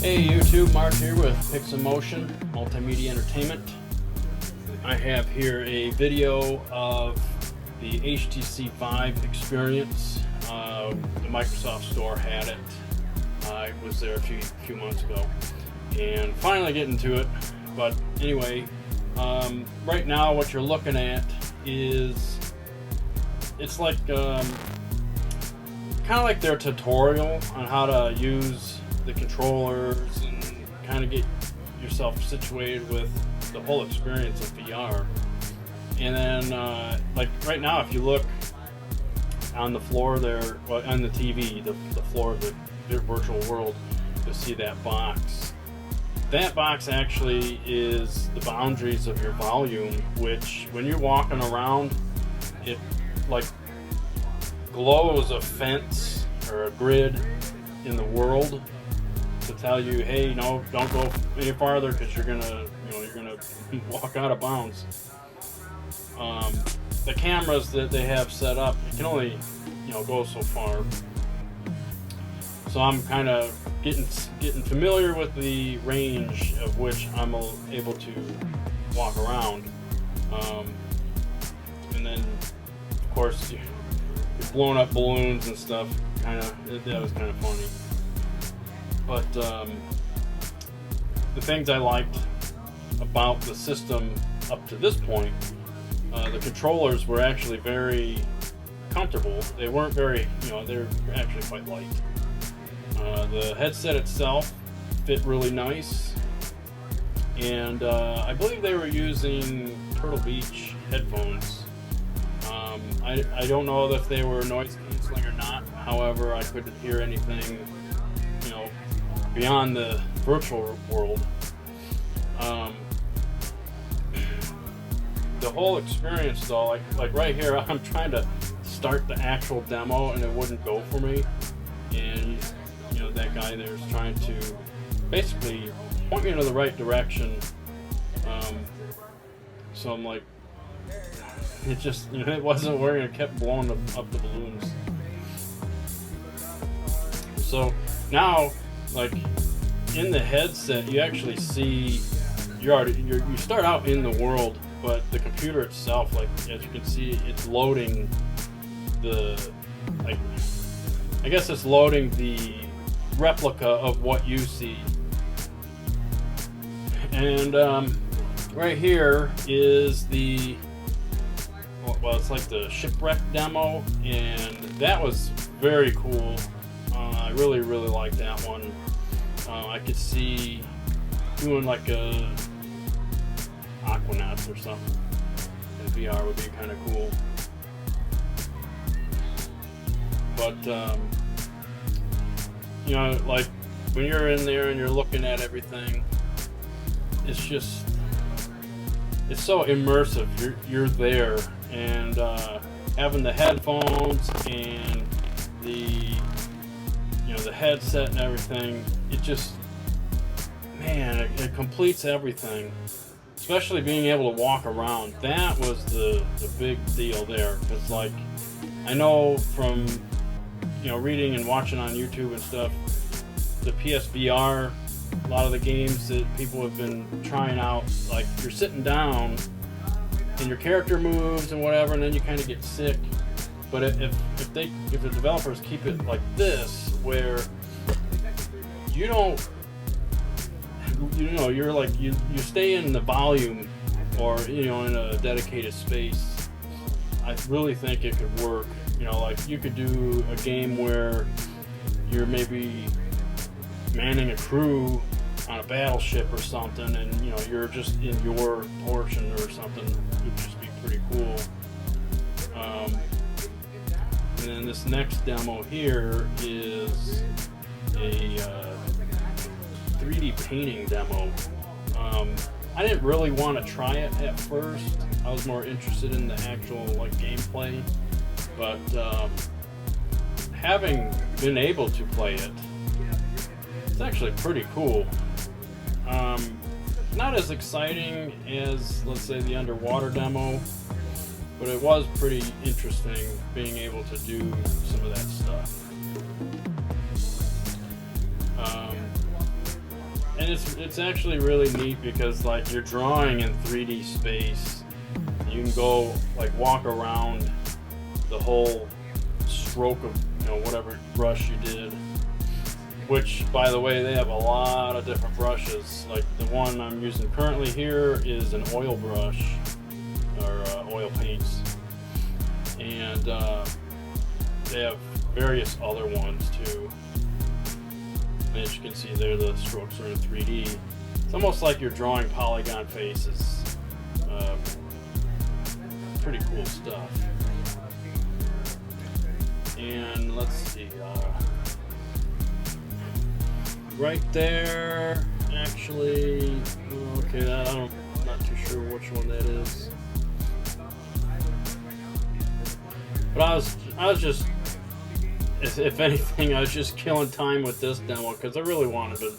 Hey YouTube, Mark here with Pixemotion Multimedia Entertainment. I have here a video of the HTC Vive experience. The Microsoft Store had it. I was there a few months ago and finally getting to it. But anyway, right now what you're looking at is, it's like kind of like their tutorial on how to use the controllers and kind of get yourself situated with the whole experience of VR. And then like right now, if you look on the floor there, well, on the TV, the floor of the virtual world, you'll see that box. That box actually is the boundaries of your volume, which when you're walking around, it like glows a fence or a grid in the world to tell you, hey, no, don't go any farther because you're gonna walk out of bounds. The cameras that they have set up, you can only go so far. So I'm kind of getting familiar with the range of which I'm able to walk around. And then, of course, you're blowing up balloons and stuff. That was kind of funny. But the things I liked about the system up to this point, the controllers were actually very comfortable. They weren't very, they're actually quite light. The headset itself fit really nice, and I believe they were using Turtle Beach headphones. I don't know if they were noise canceling or not. However, I couldn't hear anything, beyond the virtual world. The whole experience, though, like right here, I'm trying to start the actual demo and it wouldn't go for me. And that guy there's trying to basically point me in the right direction. So I'm like, it just it wasn't working. It kept blowing up the balloons. So now, like in the headset, you actually see you start out in the world, but the computer itself, like as you can see, it's loading I guess it's loading the replica of what you see. And right here is it's like the shipwreck demo, and that was very cool. I really liked that one. I could see doing like a Aquanauts or something in VR would be kind of cool. But like when you're in there and you're looking at everything, it's so immersive. You're there, and having the headphones and the headset and everything, it just, man, it completes everything. Especially being able to walk around. That was the big deal there, because like I know from reading and watching on YouTube and stuff, the PSVR, a lot of the games that people have been trying out, like you're sitting down and your character moves and whatever, and then you kind of get sick. But if the developers keep it like this, where you're like you stay in the volume or in a dedicated space, I really think it could work. Like you could do a game where you're maybe manning a crew on a battleship or something, and you're just in your portion or something. It would just be pretty cool. And then this next demo here is a 3D painting demo. I didn't really want to try it at first. I was more interested in the actual gameplay, but having been able to play it, it's actually pretty cool. Not as exciting as, let's say, the underwater demo, but it was pretty interesting being able to do some of that stuff. And it's actually really neat because like you're drawing in 3D space. You can go like walk around the whole stroke of, you know, whatever brush you did. Which, by the way, they have a lot of different brushes. Like the one I'm using currently here is an oil brush, or oil paints, and they have various other ones too. And as you can see there, the strokes are in 3D. It's almost like you're drawing polygon faces. Pretty cool stuff. And let's see, right there, actually, okay, that I'm not too sure which one that is. But I was just, if anything, I was just killing time with this demo because I really wanted to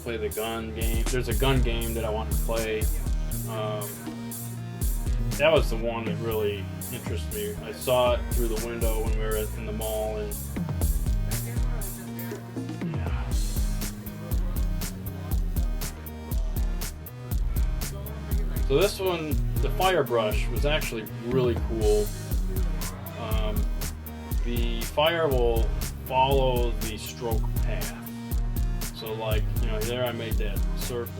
play the gun game. There's a gun game that I wanted to play. That was the one that really interested me. I saw it through the window when we were in the mall, and yeah. So this one, the fire brush, was actually really cool. The fire will follow the stroke path. So like, you know, there I made that circle.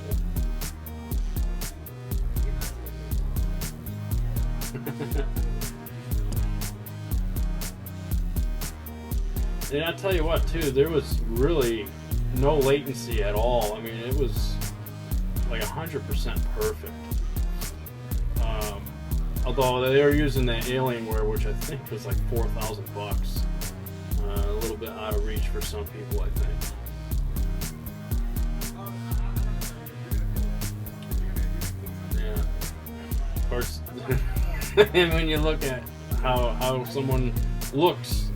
And I tell you what too, there was really no latency at all. I mean, it was like 100% perfect. Although they are using that Alienware, which I think was like $4,000. A little bit out of reach for some people, I think. Yeah. Of course, and when you look at how someone looks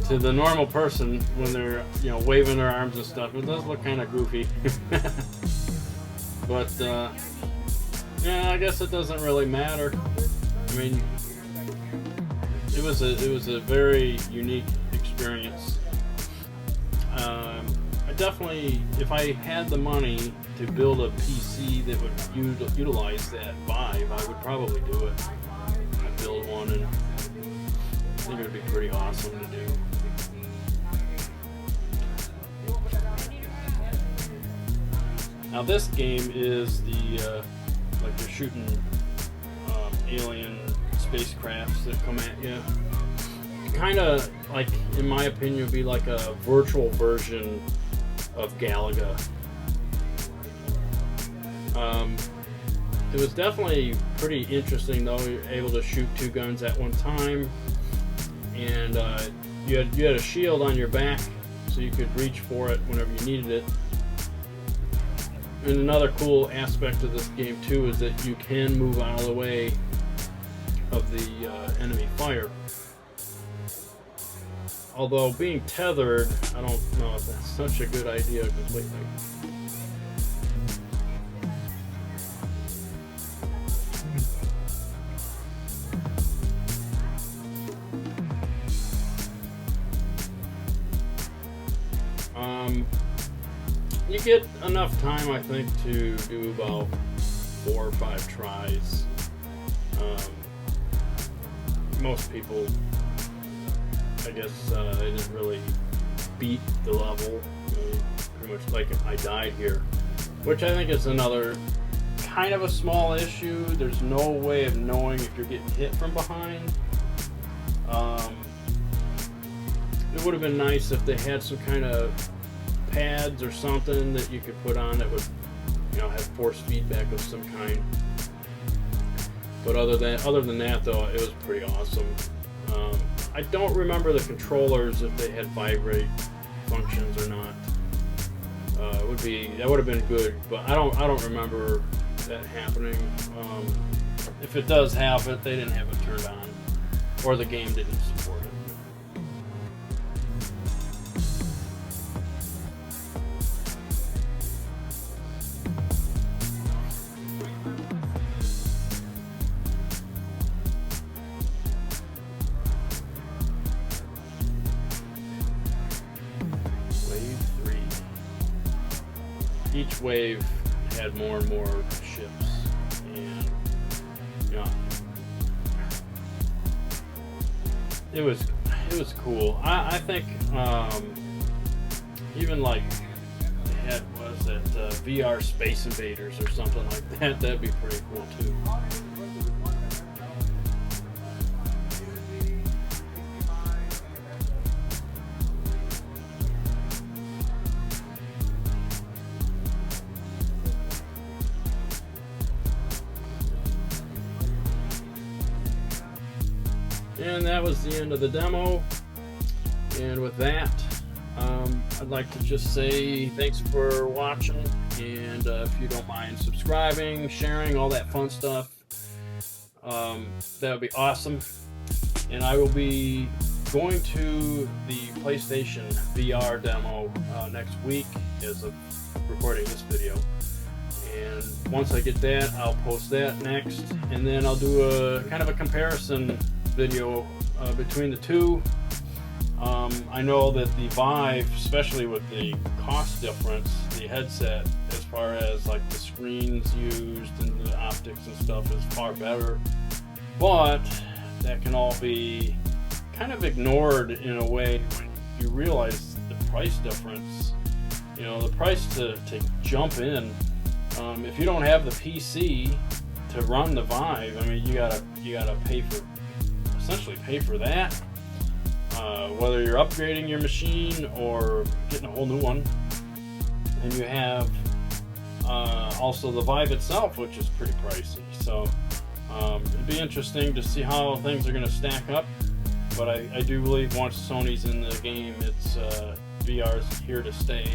to the normal person when they're, you know, waving their arms and stuff, it does look kind of goofy. But yeah, I guess it doesn't really matter. I mean, it was a very unique experience. I definitely, if I had the money to build a PC that would utilize that Vive, I would probably do it. I'd build one, and I think it would be pretty awesome to do. Now this game is the like you're shooting alien spacecrafts that come at you. Kind of like, in my opinion, would be like a virtual version of Galaga. It was definitely pretty interesting though. You're able to shoot two guns at one time, and you had a shield on your back so you could reach for it whenever you needed it. And another cool aspect of this game too is that you can move out of the way of the enemy fire. Although being tethered, I don't know if that's such a good idea completely. You get enough time, I think, to do about 4 or 5 tries. Most people, I guess, they didn't really beat the level. Pretty much like I died here, which I think is another kind of a small issue. There's no way of knowing if you're getting hit from behind. It would have been nice if they had some kind of pads or something that you could put on that would, you know, have force feedback of some kind. But other than that though, it was pretty awesome. I don't remember the controllers if they had vibrate functions or not. That would have been good, but I don't remember that happening. If it does have it, they didn't have it turned on, or the game didn't support it. each wave had more and more ships, and yeah, it was cool. I think even like they had, was it VR Space Invaders or something like that? That'd be pretty cool too. And that was the end of the demo. And with that, I'd like to just say thanks for watching, and if you don't mind subscribing, sharing, all that fun stuff, that would be awesome. And I will be going to the PlayStation VR demo next week as of recording this video. And once I get that, I'll post that next, and then I'll do a kind of a comparison video between the two. I know that the Vive, especially with the cost difference, the headset, as far as like the screens used and the optics and stuff, is far better, but that can all be kind of ignored in a way when you realize the price difference. You know, the price to jump in, if you don't have the PC to run the Vive, I mean, you gotta pay for, essentially pay for that, whether you're upgrading your machine or getting a whole new one. And you have also the Vive itself, which is pretty pricey. So it'd be interesting to see how things are going to stack up. But I do believe once Sony's in the game, it's VR is here to stay.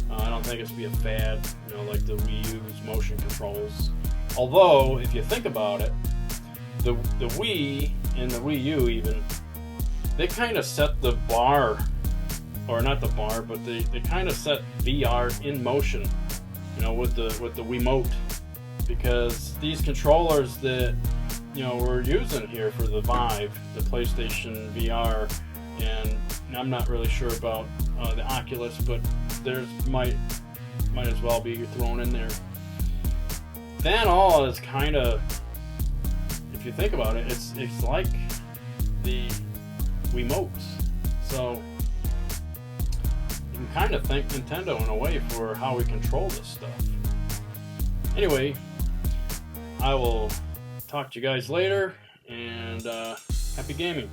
I don't think it's be a fad, you know, like the Wii U's motion controls. Although, if you think about it, the Wii and the Wii U even, they kind of set the bar, or not the bar, but they kind of set VR in motion, you know, with the Wiimote, because these controllers that, you know, we're using here for the Vive, the PlayStation VR, and I'm not really sure about the Oculus, but there's might as well be thrown in there. That all is kind of, if you think about it, it's like the Wiimotes. So you can kind of thank Nintendo in a way for how we control this stuff. Anyway, I will talk to you guys later, and happy gaming.